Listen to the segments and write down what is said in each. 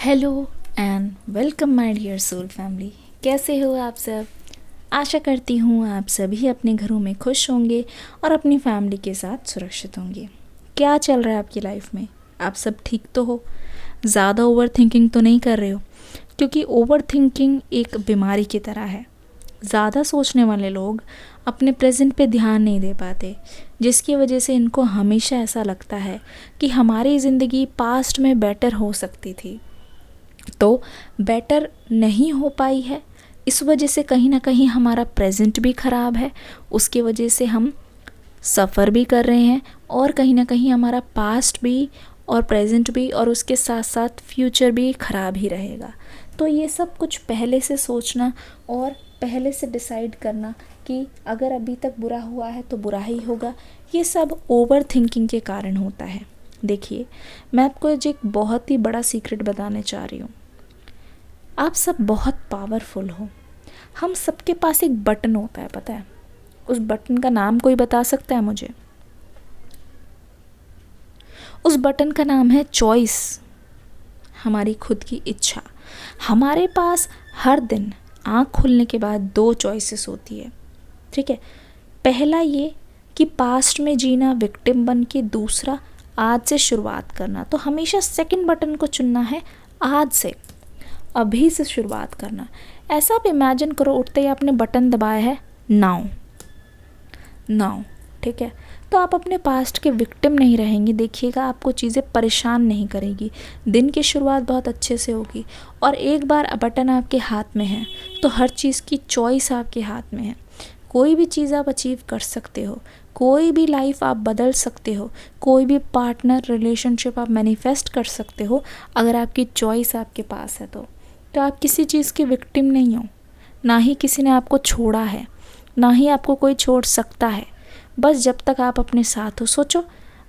Hello and welcome my dear soul family. कैसे हो आप सब? आशा करती हूँ आप सभी अपने घरों में खुश होंगे और अपनी फैमिली के साथ सुरक्षित होंगे। क्या चल रहा है आपकी लाइफ में? आप सब ठीक तो हो? ज़्यादा ओवर थिंकिंग तो नहीं कर रहे हो? क्योंकि ओवर थिंकिंग एक बीमारी की तरह है। ज़्यादा सोचने वाले लोग अपने प्रेजेंट पे ध्यान नहीं दे पाते, जिसकी वजह से इनको हमेशा ऐसा लगता है कि हमारी ज़िंदगी पास्ट में बेटर हो सकती थी, तो बेटर नहीं हो पाई है। इस वजह से कहीं ना कहीं हमारा प्रेजेंट भी ख़राब है, उसकी वजह से हम सफ़र भी कर रहे हैं और कहीं ना कहीं हमारा पास्ट भी और प्रेजेंट भी और उसके साथ साथ फ्यूचर भी ख़राब ही रहेगा। तो ये सब कुछ पहले से सोचना और पहले से डिसाइड करना कि अगर अभी तक बुरा हुआ है तो बुरा ही होगा, ये सब ओवर थिंकिंग के कारण होता है। देखिए, मैं आपको आज एक बहुत ही बड़ा सीक्रेट बताने चाह रही हूँ। आप सब बहुत पावरफुल हो। हम सबके पास एक बटन होता है, पता है? उस बटन का नाम कोई बता सकता है मुझे? उस बटन का नाम है चॉइस, हमारी खुद की इच्छा। हमारे पास हर दिन आँख खुलने के बाद दो चॉइसेस होती है, ठीक है? पहला ये कि पास्ट में जीना विक्टिम बन के, दूसरा आज से शुरुआत करना। तो हमेशा सेकंड बटन को चुनना है, आज से, अभी से शुरुआत करना। ऐसा आप इमेजिन करो, उठते ही आपने बटन दबाया है नाउ नाउ, ठीक है? तो आप अपने पास्ट के विक्टिम नहीं रहेंगे। देखिएगा, आपको चीज़ें परेशान नहीं करेगी, दिन की शुरुआत बहुत अच्छे से होगी। और एक बार बटन आपके हाथ में है तो हर चीज़ की चॉइस आपके हाथ में है। कोई भी चीज़ आप अचीव कर सकते हो, कोई भी लाइफ आप बदल सकते हो, कोई भी पार्टनर रिलेशनशिप आप मैनिफेस्ट कर सकते हो, अगर आपकी चॉइस आपके पास है तो आप किसी चीज़ के विक्टिम नहीं हो। ना ही किसी ने आपको छोड़ा है, ना ही आपको कोई छोड़ सकता है। बस जब तक आप अपने साथ हो। सोचो,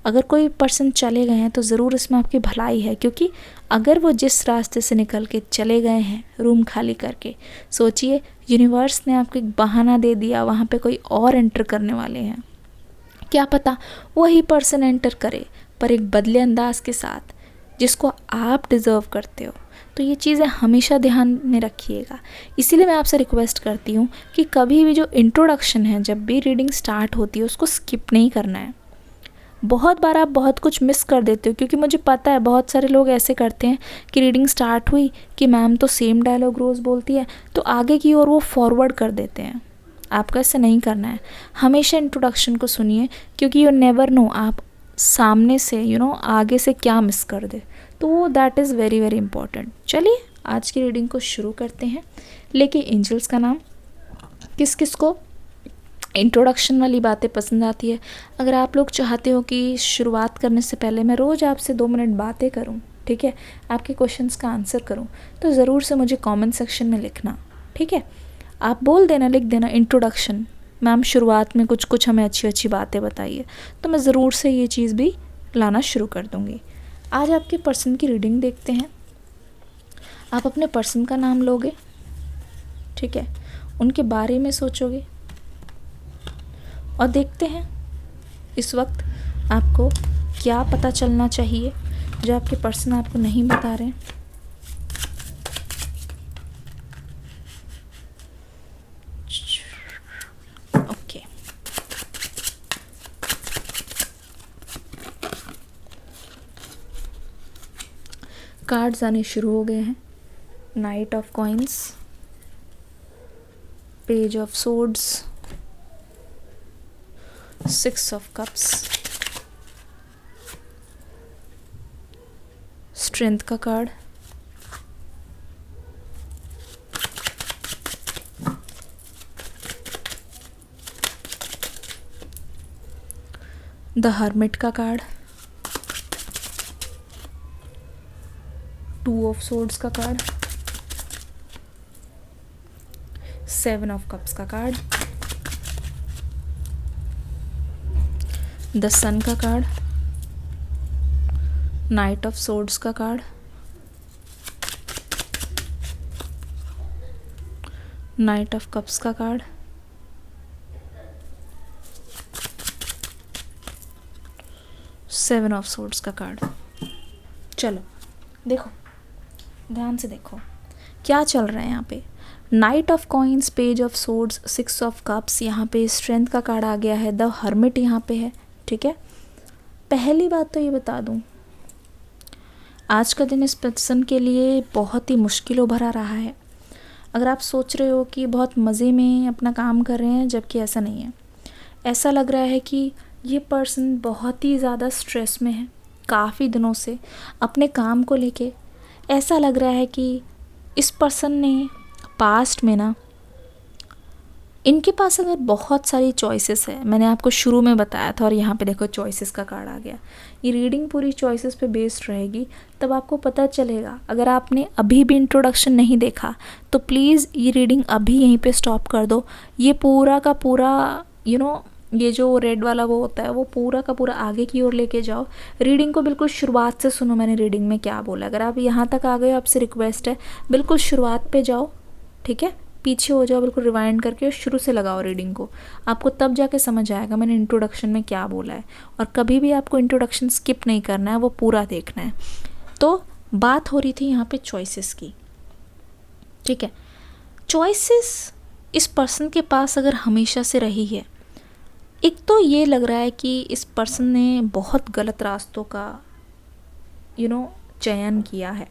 अगर कोई पर्सन चले गए हैं तो ज़रूर इसमें आपकी भलाई है, क्योंकि अगर वो जिस रास्ते से निकल के चले गए हैं रूम खाली करके, सोचिए यूनिवर्स ने आपको एक बहाना दे दिया, वहाँ पे कोई और एंटर करने वाले हैं। क्या पता वही पर्सन एंटर करे, पर एक बदले अंदाज के साथ, जिसको आप डिज़र्व करते हो। तो ये चीज़ें हमेशा ध्यान में रखिएगा। इसीलिए मैं आपसे रिक्वेस्ट करती हूँ कि कभी भी जो इंट्रोडक्शन है, जब भी रीडिंग स्टार्ट होती है, उसको स्किप नहीं करना है। बहुत बार आप बहुत कुछ मिस कर देते हो, क्योंकि मुझे पता है बहुत सारे लोग ऐसे करते हैं कि रीडिंग स्टार्ट हुई कि मैम तो सेम डायलॉग रोज़ बोलती है, तो आगे की ओर वो फॉरवर्ड कर देते हैं। आपको ऐसे नहीं करना है। हमेशा इंट्रोडक्शन को सुनिए, क्योंकि यू नेवर नो आप सामने से आगे से क्या मिस कर दे। तो that is very very important. चलिए आज की रीडिंग को शुरू करते हैं। लेकिन एंजल्स का नाम। किस किस को इंट्रोडक्शन वाली बातें पसंद आती है? अगर आप लोग चाहते हो कि शुरुआत करने से पहले मैं रोज़ आपसे 2 मिनट बातें करूं, ठीक है, आपके क्वेश्चंस का आंसर करूं, तो ज़रूर से मुझे कमेंट सेक्शन में लिखना, ठीक है? आप बोल देना, लिख देना इंट्रोडक्शन, मैम शुरुआत में कुछ कुछ हमें अच्छी अच्छी बातें बताइए, तो मैं ज़रूर से ये चीज़ भी लाना शुरू कर दूँगी। आज आपके पर्सन की रीडिंग देखते हैं। आप अपने पर्सन का नाम लोगे, ठीक है, उनके बारे में सोचोगे और देखते हैं इस वक्त आपको क्या पता चलना चाहिए जो आपके पर्सन आपको नहीं बता रहे हैं। ओके, कार्ड्स आने शुरू हो गए हैं। Night of coins, page of swords, 6 of cups, strength का कार्ड, द हर्मिट का कार्ड, 2 ऑफ सोर्ड्स का कार्ड, 7 ऑफ कप्स का कार्ड, द सन का कार्ड, नाइट ऑफ सोर्ड्स का कार्ड, नाइट ऑफ कप्स का कार्ड, 7 ऑफ सोर्ड्स का card. चलो देखो, ध्यान से देखो क्या चल रहा है यहाँ पे। Night of coins, page of swords, 6 of cups, यहाँ पे स्ट्रेंथ का कार्ड आ गया है, द हर्मिट यहाँ पे है। ठीक है, पहली बात तो ये बता दूँ, आज का दिन इस पर्सन के लिए बहुत ही मुश्किलों भरा रहा है। अगर आप सोच रहे हो कि बहुत मज़े में अपना काम कर रहे हैं, जबकि ऐसा नहीं है। ऐसा लग रहा है कि ये पर्सन बहुत ही ज़्यादा स्ट्रेस में है काफ़ी दिनों से अपने काम को लेके। ऐसा लग रहा है कि इस पर्सन ने पास्ट में ना, इनके पास अगर बहुत सारी चॉइसेस है, मैंने आपको शुरू में बताया था, और यहाँ पे देखो चॉइसेस का कार्ड आ गया। ये रीडिंग पूरी चॉइसेस पे बेस्ड रहेगी, तब आपको पता चलेगा। अगर आपने अभी भी इंट्रोडक्शन नहीं देखा तो प्लीज़ ये रीडिंग अभी यहीं पे स्टॉप कर दो। ये पूरा का पूरा ये जो रेड वाला वो होता है, वो पूरा का पूरा आगे की ओर लेके जाओ। रीडिंग को बिल्कुल शुरुआत से सुनो, मैंने रीडिंग में क्या बोला। अगर आप यहाँ तक आ गए, आपसे रिक्वेस्ट है बिल्कुल शुरुआत पे जाओ। ठीक है, पीछे हो जाओ, बिल्कुल रिवाइंड करके और शुरू से लगाओ रीडिंग को। आपको तब जाके समझ आएगा मैंने इंट्रोडक्शन में क्या बोला है। और कभी भी आपको इंट्रोडक्शन स्किप नहीं करना है, वो पूरा देखना है। तो बात हो रही थी यहाँ पे चॉइसेस की। ठीक है, चॉइसेस इस पर्सन के पास अगर हमेशा से रही है, एक तो ये लग रहा है कि इस पर्सन ने बहुत गलत रास्तों का चयन किया है,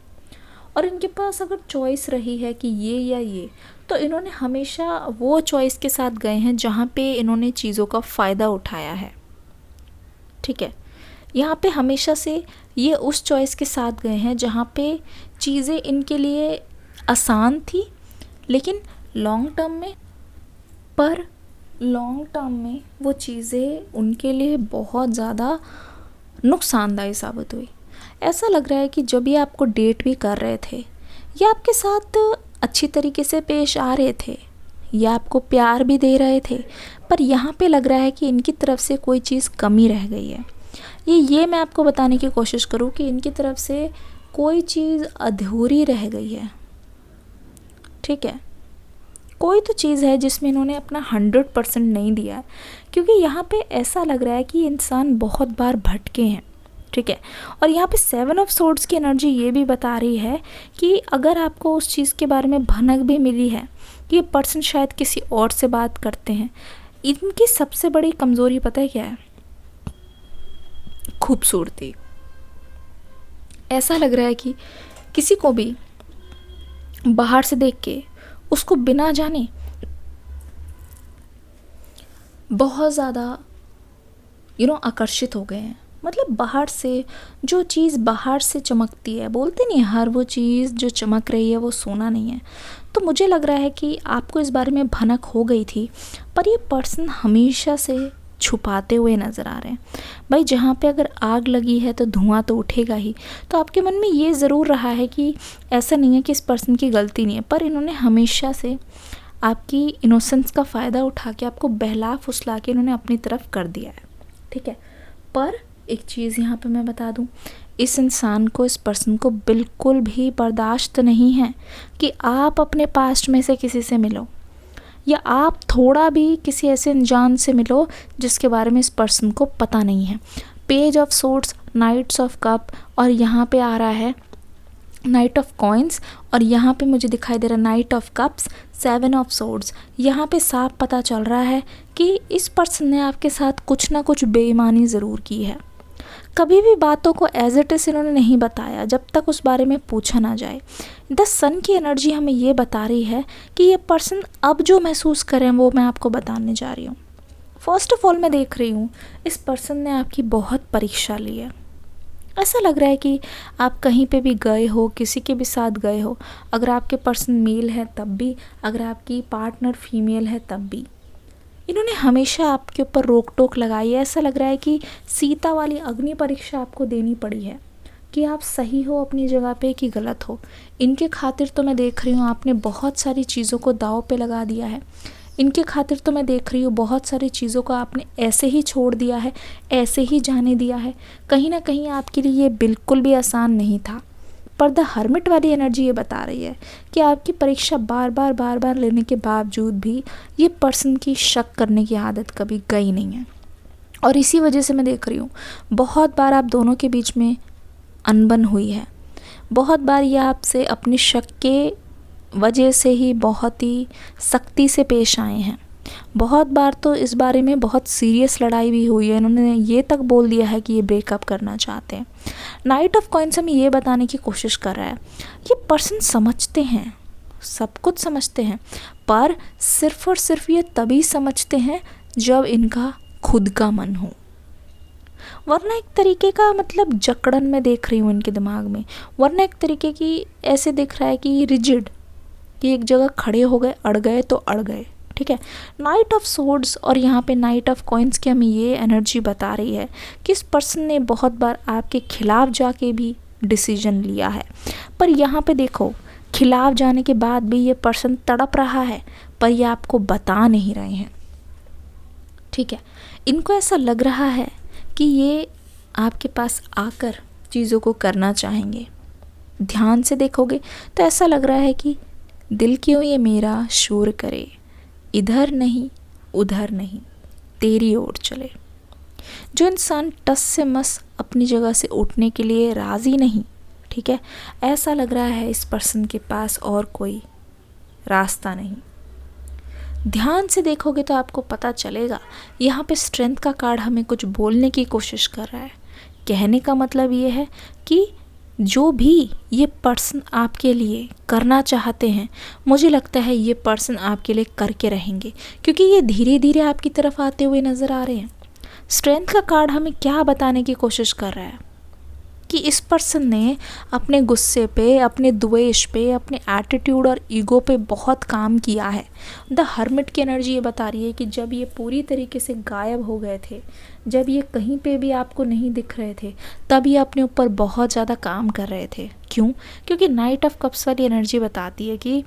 और इनके पास अगर चॉइस रही है कि ये या ये, तो इन्होंने हमेशा वो चॉइस के साथ गए हैं जहाँ पे इन्होंने चीज़ों का फ़ायदा उठाया है। ठीक है, यहाँ पे हमेशा से ये उस चॉइस के साथ गए हैं जहाँ पे चीज़ें इनके लिए आसान थी, लेकिन लॉन्ग टर्म में वो चीज़ें उनके लिए बहुत ज़्यादा नुकसानदायी साबित हुई। ऐसा लग रहा है कि जब ये आपको डेट भी कर रहे थे, ये आपके साथ अच्छी तरीके से पेश आ रहे थे, ये आपको प्यार भी दे रहे थे, पर यहाँ पे लग रहा है कि इनकी तरफ से कोई चीज़ कमी रह गई है। ये मैं आपको बताने की कोशिश करूँ कि इनकी तरफ से कोई चीज़ अधूरी रह गई है। ठीक है, कोई तो चीज़ है जिसमें इन्होंने अपना 100% नहीं दिया है, क्योंकि यहाँ पे ऐसा लग रहा है कि इंसान बहुत बार भटके हैं। ठीक है, और यहाँ पे 7 ऑफ सोर्ड्स की एनर्जी ये भी बता रही है कि अगर आपको उस चीज़ के बारे में भनक भी मिली है कि ये पर्सन शायद किसी और से बात करते हैं, इनकी सबसे बड़ी कमज़ोरी पता है क्या है? खूबसूरती। ऐसा लग रहा है कि किसी को भी बाहर से देख के उसको बिना जाने बहुत ज़्यादा आकर्षित हो गए हैं। मतलब बाहर से जो चीज़ बाहर से चमकती है, बोलते नहीं हर वो चीज़ जो चमक रही है वो सोना नहीं है। तो मुझे लग रहा है कि आपको इस बारे में भनक हो गई थी, पर ये पर्सन हमेशा से छुपाते हुए नज़र आ रहे हैं। भाई जहाँ पे अगर आग लगी है तो धुआं तो उठेगा ही। तो आपके मन में ये ज़रूर रहा है कि ऐसा नहीं है कि इस पर्सन की गलती नहीं है, पर इन्होंने हमेशा से आपकी इनोसेंस का फ़ायदा उठा के आपको बहला फुसला के इन्होंने अपनी तरफ कर दिया है। ठीक है, पर एक चीज़ यहाँ पे मैं बता दूँ, इस इंसान को, इस पर्सन को बिल्कुल भी बर्दाश्त नहीं है कि आप अपने पास्ट में से किसी से मिलो, या आप थोड़ा भी किसी ऐसे अनजान से मिलो जिसके बारे में इस पर्सन को पता नहीं है। Page of swords, knights of cup, और यहाँ पे आ रहा है नाइट ऑफ कॉइन्स, और यहाँ पे मुझे दिखाई दे रहा है night of cups, 7 of swords. यहाँ पे साफ पता चल रहा है कि इस पर्सन ने आपके साथ कुछ ना कुछ बेईमानी ज़रूर की है। कभी भी बातों को एज इट इज़ इन्होंने नहीं बताया जब तक उस बारे में पूछा ना जाए। द सन की एनर्जी हमें ये बता रही है कि ये पर्सन अब जो महसूस करें वो मैं आपको बताने जा रही हूँ। फर्स्ट ऑफ ऑल मैं देख रही हूँ इस पर्सन ने आपकी बहुत परीक्षा ली है। ऐसा लग रहा है कि आप कहीं पे भी गए हो, किसी के भी साथ गए हो, अगर आपके पर्सन मेल है तब भी, अगर आपकी पार्टनर फीमेल है तब भी, इन्होंने हमेशा आपके ऊपर रोक टोक लगाई है। ऐसा लग रहा है कि सीता वाली अग्नि परीक्षा आपको देनी पड़ी है कि आप सही हो अपनी जगह पे कि गलत हो। इनके खातिर तो मैं देख रही हूँ आपने बहुत सारी चीज़ों को दाव पे लगा दिया है। इनके खातिर तो मैं देख रही हूँ बहुत सारी चीज़ों को आपने ऐसे ही छोड़ दिया है, ऐसे ही जाने दिया है। कहीं ना कहीं आपके लिए ये बिल्कुल भी आसान नहीं था। पर द हर्मिट वाली एनर्जी ये बता रही है कि आपकी परीक्षा बार बार लेने के बावजूद भी ये पर्सन की शक करने की आदत कभी गई नहीं है। और इसी वजह से मैं देख रही हूँ बहुत बार आप दोनों के बीच में अनबन हुई है। बहुत बार ये आपसे अपनी शक के वजह से ही बहुत ही सख्ती से पेश आए हैं। बहुत बार तो इस बारे में बहुत सीरियस लड़ाई भी हुई है, इन्होंने ये तक बोल दिया है कि ये ब्रेकअप करना चाहते हैं। नाइट ऑफ कॉइन्स हमें ये बताने की कोशिश कर रहा है ये पर्सन समझते हैं, सब कुछ समझते हैं, पर सिर्फ और सिर्फ ये तभी समझते हैं जब इनका खुद का मन हो, वरना एक तरीके का मतलब जकड़न में देख रही हूँ इनके दिमाग में, वरना एक तरीके की ऐसे दिख रहा है कि रिजिड, कि एक जगह खड़े हो गए, अड़ गए तो अड़ गए। ठीक है, नाइट ऑफ सोर्ड्स और यहाँ पे नाइट ऑफ कॉइन्स की हमें ये एनर्जी बता रही है कि इस पर्सन ने बहुत बार आपके खिलाफ जाके भी डिसीजन लिया है, पर यहाँ पे देखो खिलाफ जाने के बाद भी ये पर्सन तड़प रहा है, पर ये आपको बता नहीं रहे हैं। ठीक है, इनको ऐसा लग रहा है कि ये आपके पास आकर चीज़ों को करना चाहेंगे। ध्यान से देखोगे तो ऐसा लग रहा है कि दिल क्यों ये मेरा शोर करे, इधर नहीं उधर नहीं तेरी ओर चले। जो इंसान टस से मस अपनी जगह से उठने के लिए राज़ी नहीं, ठीक है, ऐसा लग रहा है इस पर्सन के पास और कोई रास्ता नहीं। ध्यान से देखोगे तो आपको पता चलेगा यहाँ पे स्ट्रेंथ का कार्ड हमें कुछ बोलने की कोशिश कर रहा है। कहने का मतलब ये है कि जो भी ये पर्सन आपके लिए करना चाहते हैं, मुझे लगता है ये पर्सन आपके लिए करके रहेंगे, क्योंकि ये धीरे धीरे आपकी तरफ आते हुए नज़र आ रहे हैं। स्ट्रेंथ का कार्ड हमें क्या बताने की कोशिश कर रहा है कि इस पर्सन ने अपने गुस्से पे, अपने द्वेष पे, अपने एटीट्यूड और ईगो पे बहुत काम किया है। द हर्मिट की एनर्जी ये बता रही है कि जब ये पूरी तरीके से गायब हो गए थे, जब ये कहीं पे भी आपको नहीं दिख रहे थे, तब ये अपने ऊपर बहुत ज़्यादा काम कर रहे थे। क्यों? क्योंकि नाइट ऑफ कप्स वाली एनर्जी बताती है कि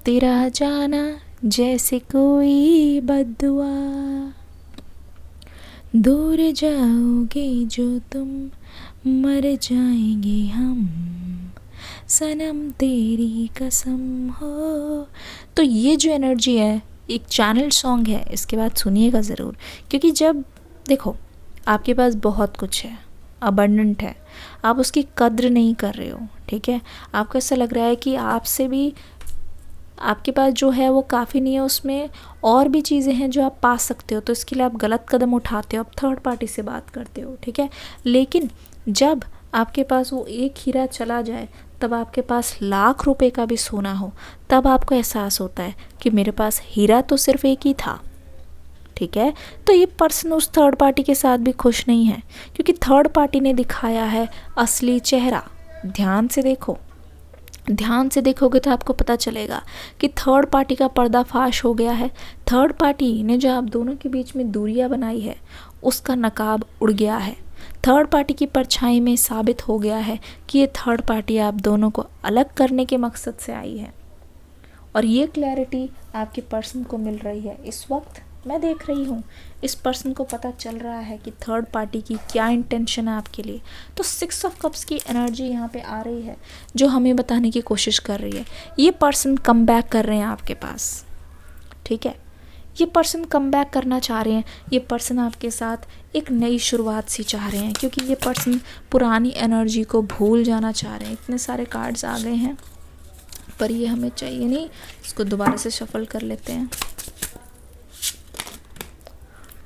तेरा जाना जैसे कोई बद्दुआ, दूर जाओगे जो तुम, मर जाएंगे हम, सनम तेरी कसम हो। तो ये जो एनर्जी है, एक चैनल सॉन्ग है, इसके बाद सुनिएगा ज़रूर, क्योंकि जब देखो आपके पास बहुत कुछ है, अबंडेंट है, आप उसकी कद्र नहीं कर रहे हो। ठीक है, आपको ऐसा लग रहा है कि आपसे भी आपके पास जो है वो काफ़ी नहीं है, उसमें और भी चीज़ें हैं जो आप पा सकते हो, तो इसके लिए आप गलत कदम उठाते हो, आप थर्ड पार्टी से बात करते हो। ठीक है, लेकिन जब आपके पास वो एक हीरा चला जाए, तब आपके पास लाख रुपए का भी सोना हो, तब आपको एहसास होता है कि मेरे पास हीरा तो सिर्फ एक ही था। ठीक है, तो ये पर्सन उस थर्ड पार्टी के साथ भी खुश नहीं है, क्योंकि थर्ड पार्टी ने दिखाया है असली चेहरा। ध्यान से देखो, ध्यान से देखोगे तो आपको पता चलेगा कि थर्ड पार्टी का पर्दाफाश हो गया है। थर्ड पार्टी ने जो आप दोनों के बीच में दूरियां बनाई है, उसका नकाब उड़ गया है। थर्ड पार्टी की परछाई में साबित हो गया है कि ये थर्ड पार्टी आप दोनों को अलग करने के मकसद से आई है, और ये क्लैरिटी आपके पर्सन को मिल रही है। इस वक्त मैं देख रही हूँ इस पर्सन को पता चल रहा है कि थर्ड पार्टी की क्या इंटेंशन है आपके लिए। तो 6 ऑफ कप्स की एनर्जी यहाँ पे आ रही है, जो हमें बताने की कोशिश कर रही है ये पर्सन कम बैक कर रहे हैं आपके पास। ठीक है, ये पर्सन कम बैक करना चाह रहे हैं, ये पर्सन आपके साथ एक नई शुरुआत सी चाह रहे हैं, क्योंकि ये पर्सन पुरानी एनर्जी को भूल जाना चाह रहे हैं। इतने सारे कार्ड्स आ गए हैं, पर ये हमें चाहिए नहीं, इसको दोबारा से शफल कर लेते हैं।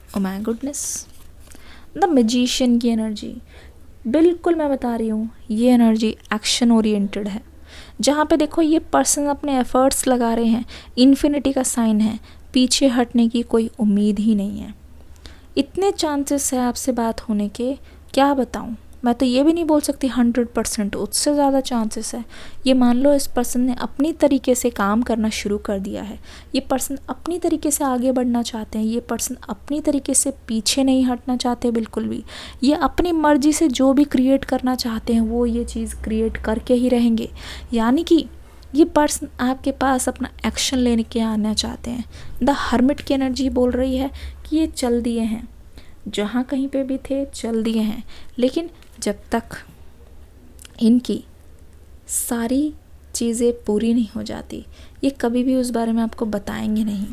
Oh my goodness, the magician की एनर्जी, बिल्कुल मैं बता रही हूँ ये एनर्जी एक्शन ओरिएंटेड है, जहाँ पे देखो ये पर्सन अपने एफर्ट्स लगा रहे हैं। इन्फिनिटी का साइन है, पीछे हटने की कोई उम्मीद ही नहीं है। इतने चांसेस है आपसे बात होने के, क्या बताऊँ, मैं तो ये भी नहीं बोल सकती 100%, उससे ज़्यादा चांसेस है। ये मान लो इस पर्सन ने अपनी तरीके से काम करना शुरू कर दिया है, ये पर्सन अपनी तरीके से आगे बढ़ना चाहते हैं, ये पर्सन अपनी तरीके से पीछे नहीं हटना चाहते बिल्कुल भी। ये अपनी मर्जी से जो भी क्रिएट करना चाहते हैं वो ये चीज़ क्रिएट करके ही रहेंगे। यानी कि ये पर्सन आपके पास अपना एक्शन लेने के आना चाहते हैं। द हर्मिट की एनर्जी बोल रही है कि ये चल दिए हैं, जहाँ कहीं पे भी थे चल दिए हैं, लेकिन जब तक इनकी सारी चीज़ें पूरी नहीं हो जाती, ये कभी भी उस बारे में आपको बताएंगे नहीं,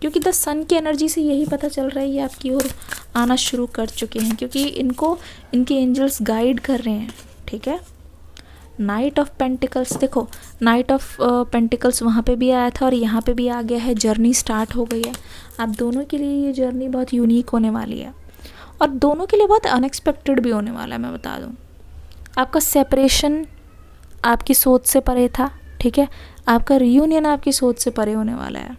क्योंकि द सन की एनर्जी से यही पता चल रहा है ये आपकी ओर आना शुरू कर चुके हैं, क्योंकि इनको इनके एंजल्स गाइड कर रहे हैं। ठीक है, नाइट ऑफ पेंटिकल्स, देखो नाइट ऑफ पेंटिकल्स वहाँ पे भी आया था और यहाँ पे भी आ गया है, जर्नी स्टार्ट हो गई है। आप दोनों के लिए ये जर्नी बहुत यूनिक होने वाली है और दोनों के लिए बहुत अनएक्सपेक्टेड भी होने वाला है। मैं बता दूँ, आपका सेपरेशन आपकी सोच से परे था, ठीक है, आपका रीयूनियन आपकी सोच से परे होने वाला है।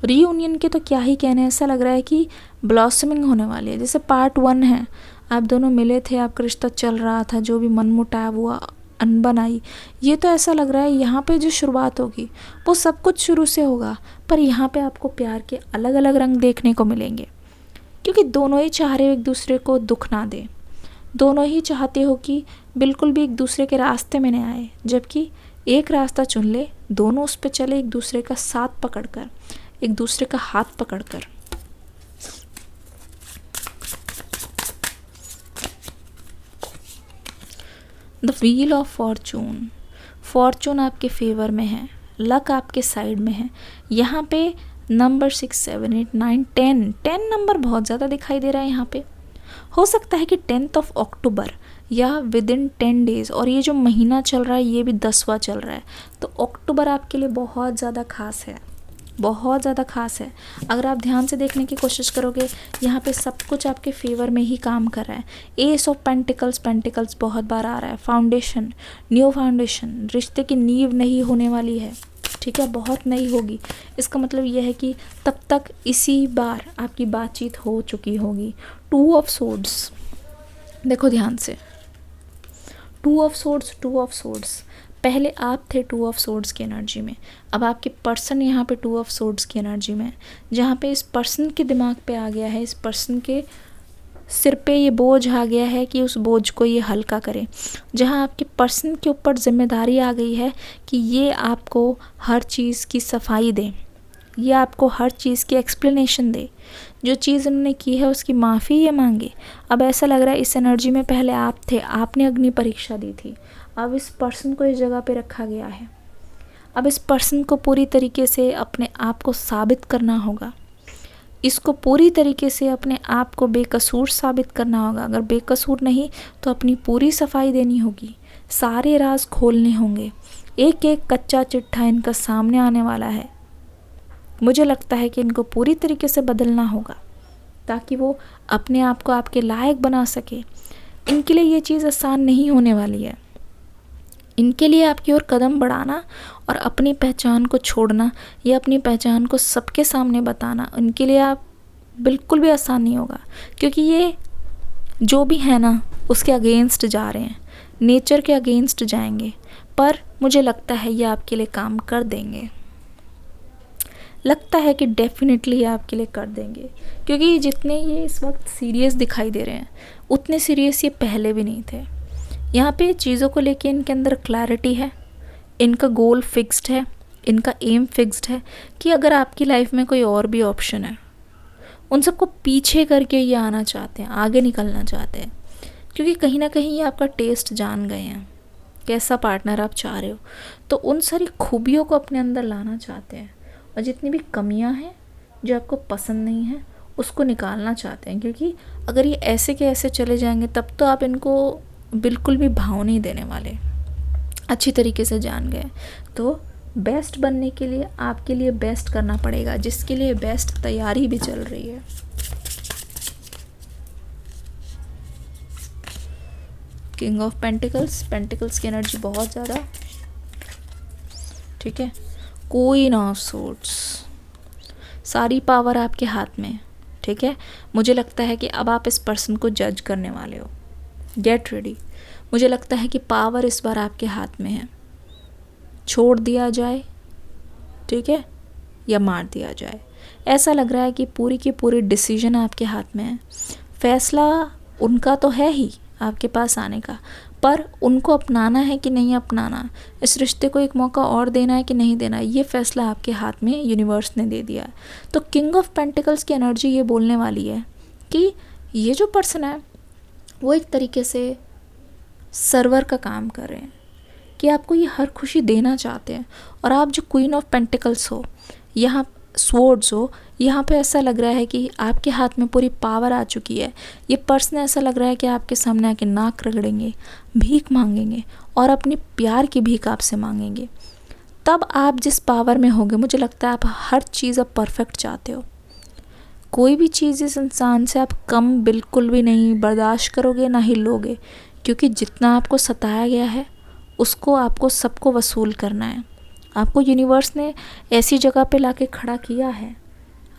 रीयूनियन के तो क्या ही कहने, ऐसा लग रहा है कि ब्लॉसमिंग होने वाली है। जैसे पार्ट 1 है, आप दोनों मिले थे, आपका रिश्ता चल रहा था, जो भी मनमुटाव हुआ, अनबन आई, ये तो ऐसा लग रहा है यहाँ पे जो शुरुआत होगी वो सब कुछ शुरू से होगा, पर यहाँ पे आपको प्यार के अलग अलग रंग देखने को मिलेंगे, क्योंकि दोनों ही चाह रहे हो एक दूसरे को दुख ना दे, दोनों ही चाहते हो कि बिल्कुल भी एक दूसरे के रास्ते में न आए, जबकि एक रास्ता चुन ले, दोनों उस पर चले, एक दूसरे का साथ पकड़कर, एक दूसरे का हाथ पकड़कर। The wheel of Fortune, Fortune आपके फेवर में है, लक आपके साइड में है। यहाँ पे नंबर 6, 7, 8, 9, 10 नंबर बहुत ज़्यादा दिखाई दे रहा है यहाँ पे। हो सकता है कि 10 अक्टूबर या विद इन 10 डेज़, और ये जो महीना चल रहा है ये भी 10वां चल रहा है, तो अक्टूबर आपके लिए बहुत ज़्यादा खास है, बहुत ज़्यादा खास है। अगर आप ध्यान से देखने की कोशिश करोगे, यहाँ पे सब कुछ आपके फेवर में ही काम कर रहा है। एस ऑफ पेंटिकल्स, पेंटिकल्स बहुत बार आ रहा है। फाउंडेशन, न्यू फाउंडेशन, रिश्ते की नींव नहीं होने वाली है, ठीक है, बहुत नई होगी। इसका मतलब यह है कि तब तक इसी बार आपकी बातचीत हो चुकी होगी। 2 ऑफ सोर्ड्स, देखो ध्यान से, 2 ऑफ सोर्ड्स, पहले आप थे 2 ऑफ सोर्ड्स की एनर्जी में, अब आपके पर्सन यहाँ पे 2 ऑफ सोर्ड्स की एनर्जी में, जहाँ पे इस पर्सन के दिमाग पे आ गया है, इस पर्सन के सिर पे ये बोझ आ गया है कि उस बोझ को ये हल्का करे। जहाँ आपके पर्सन के ऊपर जिम्मेदारी आ गई है कि ये आपको हर चीज़ की सफाई दे, ये आपको हर चीज़ की एक्सप्लेनेशन दे, जो चीज़ उन्होंने की है उसकी माफ़ी ये मांगे। अब ऐसा लग रहा है इस एनर्जी में पहले आप थे, आपने अग्नि परीक्षा दी थी, अब इस पर्सन को इस जगह पे रखा गया है। अब इस पर्सन को पूरी तरीके से अपने आप को साबित करना होगा, इसको पूरी तरीके से अपने आप को बेकसूर साबित करना होगा। अगर बेकसूर नहीं तो अपनी पूरी सफाई देनी होगी, सारे राज खोलने होंगे, एक एक कच्चा चिट्ठा इनका सामने आने वाला है। मुझे लगता है कि इनको पूरी तरीके से बदलना होगा ताकि वो अपने आप को आपके लायक बना सके। इनके लिए ये चीज़ आसान नहीं होने वाली है, इनके लिए आपकी ओर कदम बढ़ाना और अपनी पहचान को छोड़ना या अपनी पहचान को सबके सामने बताना, इनके लिए आप बिल्कुल भी आसान नहीं होगा, क्योंकि ये जो भी है ना उसके अगेंस्ट जा रहे हैं, नेचर के अगेंस्ट जाएंगे, पर मुझे लगता है ये आपके लिए काम कर देंगे, लगता है कि डेफिनेटली आपके लिए कर देंगे, क्योंकि जितने ये इस वक्त सीरियस दिखाई दे रहे हैं उतने सीरियस ये पहले भी नहीं थे। यहाँ पे चीज़ों को लेके इनके अंदर क्लैरिटी है, इनका गोल फिक्स्ड है, इनका एम फिक्स्ड है कि अगर आपकी लाइफ में कोई और भी ऑप्शन है, उन सबको पीछे करके ये आना चाहते हैं, आगे निकलना चाहते हैं, क्योंकि कहीं ना कहीं ये आपका टेस्ट जान गए हैं, कैसा पार्टनर आप चाह रहे हो, तो उन सारी खूबियों को अपने अंदर लाना चाहते हैं और जितनी भी कमियां हैं जो आपको पसंद नहीं है उसको निकालना चाहते हैं, क्योंकि अगर ये ऐसे के ऐसे चले जाएंगे तब तो आप इनको बिल्कुल भी भाव नहीं देने वाले, अच्छी तरीके से जान गए। तो बेस्ट बनने के लिए आपके लिए बेस्ट करना पड़ेगा, जिसके लिए बेस्ट तैयारी भी चल रही है। किंग ऑफ पेंटिकल्स, पेंटिकल्स की एनर्जी बहुत ज़्यादा, ठीक है। क्वीन ऑफ सोर्ड्स, सारी पावर आपके हाथ में, ठीक है। मुझे लगता है कि अब आप इस पर्सन को जज करने वाले हो, गेट रेडी। मुझे लगता है कि पावर इस बार आपके हाथ में है, छोड़ दिया जाए, ठीक है, या मार दिया जाए। ऐसा लग रहा है कि पूरी की पूरी डिसीजन आपके हाथ में है, फैसला उनका तो है ही आपके पास आने का, पर उनको अपनाना है कि नहीं अपनाना, इस रिश्ते को एक मौका और देना है कि नहीं देना, ये फैसला आपके हाथ में यूनिवर्स ने दे दिया है। तो किंग ऑफ पेंटिकल्स की एनर्जी ये बोलने वाली है कि ये जो पर्सन है वो एक तरीके से सर्वर का काम कर रहे हैं, कि आपको ये हर खुशी देना चाहते हैं, और आप जो क्वीन ऑफ पेंटिकल्स हो, यहाँ स्वॉर्ड्स हो, यहाँ पे ऐसा लग रहा है कि आपके हाथ में पूरी पावर आ चुकी है। ये पर्सन ऐसा लग रहा है कि आपके सामने आके नाक रगड़ेंगे, भीख मांगेंगे और अपने प्यार की भीख आपसे मांगेंगे। तब आप जिस पावर में होगे, मुझे लगता है आप हर चीज़ अब परफेक्ट चाहते हो। कोई भी चीज़ इस इंसान से आप कम बिल्कुल भी नहीं बर्दाश्त करोगे, ना ही लोगे, क्योंकि जितना आपको सताया गया है उसको आपको सबको वसूल करना है। आपको यूनिवर्स ने ऐसी जगह पे लाके खड़ा किया है,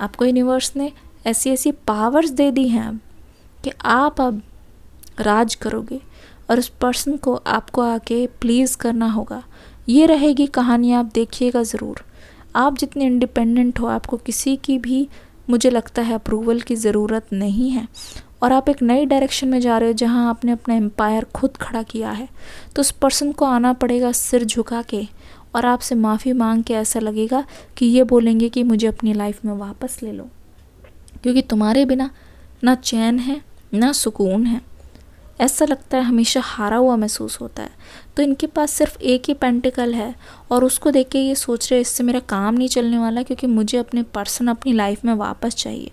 आपको यूनिवर्स ने ऐसी ऐसी पावर्स दे दी हैं अब कि आप अब राज करोगे और उस पर्सन को आपको आके प्लीज़ करना होगा। ये रहेगी कहानी, आप देखिएगा ज़रूर। आप जितने इंडिपेंडेंट हो, आपको किसी की भी मुझे लगता है अप्रूवल की ज़रूरत नहीं है और आप एक नई डायरेक्शन में जा रहे हो जहां आपने अपना एम्पायर खुद खड़ा किया है। तो उस पर्सन को आना पड़ेगा सिर झुका के और आपसे माफ़ी मांग के। ऐसा लगेगा कि ये बोलेंगे कि मुझे अपनी लाइफ में वापस ले लो, क्योंकि तुम्हारे बिना ना चैन है ना सुकून है। ऐसा लगता है हमेशा हारा हुआ महसूस होता है। तो इनके पास सिर्फ एक ही पेंटिकल है और उसको देख के ये सोच रहे इससे मेरा काम नहीं चलने वाला, क्योंकि मुझे अपने पर्सन अपनी लाइफ में वापस चाहिए।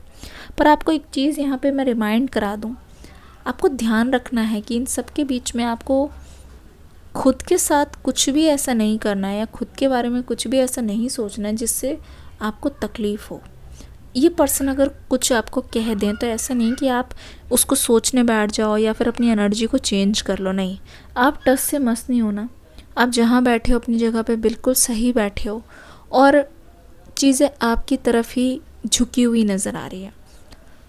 पर आपको एक चीज़ यहाँ पे मैं रिमाइंड करा दूँ, आपको ध्यान रखना है कि इन सब के बीच में आपको खुद के साथ कुछ भी ऐसा नहीं करना है या खुद के बारे में कुछ भी ऐसा नहीं सोचना है जिससे आपको तकलीफ़ हो। ये पर्सन अगर कुछ आपको कह दें तो ऐसा नहीं कि आप उसको सोचने बैठ जाओ या फिर अपनी एनर्जी को चेंज कर लो। नहीं, आप टस से मस नहीं होना। आप जहाँ बैठे हो अपनी जगह पे बिल्कुल सही बैठे हो और चीज़ें आपकी तरफ ही झुकी हुई नज़र आ रही है।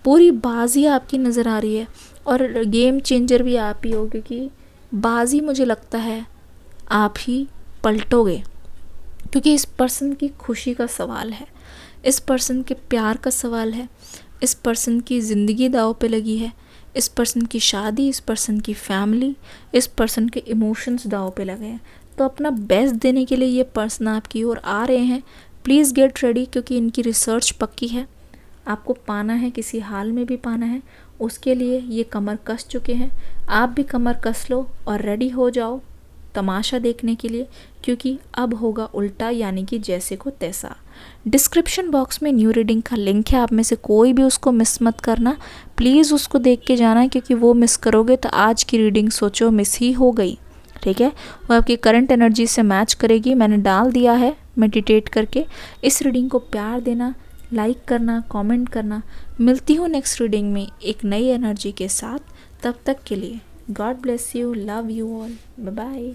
पूरी बाजी आपकी नज़र आ रही है और गेम चेंजर भी आप ही हो, क्योंकि बाजी मुझे लगता है आप ही पलटोगे, क्योंकि इस पर्सन की खुशी का सवाल है, इस पर्सन के प्यार का सवाल है, इस पर्सन की ज़िंदगी दांव पे लगी है, इस पर्सन की शादी, इस पर्सन की फैमिली, इस पर्सन के इमोशंस दांव पे लगे हैं। तो अपना बेस्ट देने के लिए ये पर्सन आपकी ओर आ रहे हैं। प्लीज़ गेट रेडी, क्योंकि इनकी रिसर्च पक्की है। आपको पाना है, किसी हाल में भी पाना है, उसके लिए ये कमर कस चुके हैं। आप भी कमर कस लो और रेडी हो जाओ तमाशा देखने के लिए, क्योंकि अब होगा उल्टा, यानी कि जैसे को तैसा। डिस्क्रिप्शन बॉक्स में न्यू रीडिंग का लिंक है, आप में से कोई भी उसको मिस मत करना। प्लीज़ उसको देख के जाना, क्योंकि वो मिस करोगे तो आज की रीडिंग सोचो मिस ही हो गई। ठीक है, वो आपकी करंट एनर्जी से मैच करेगी। मैंने डाल दिया है मेडिटेट करके। इस रीडिंग को प्यार देना, लाइक करना, कमेंट करना। मिलती हूँ नेक्स्ट रीडिंग में एक नई एनर्जी के साथ। तब तक के लिए God bless you, love you all, bye bye.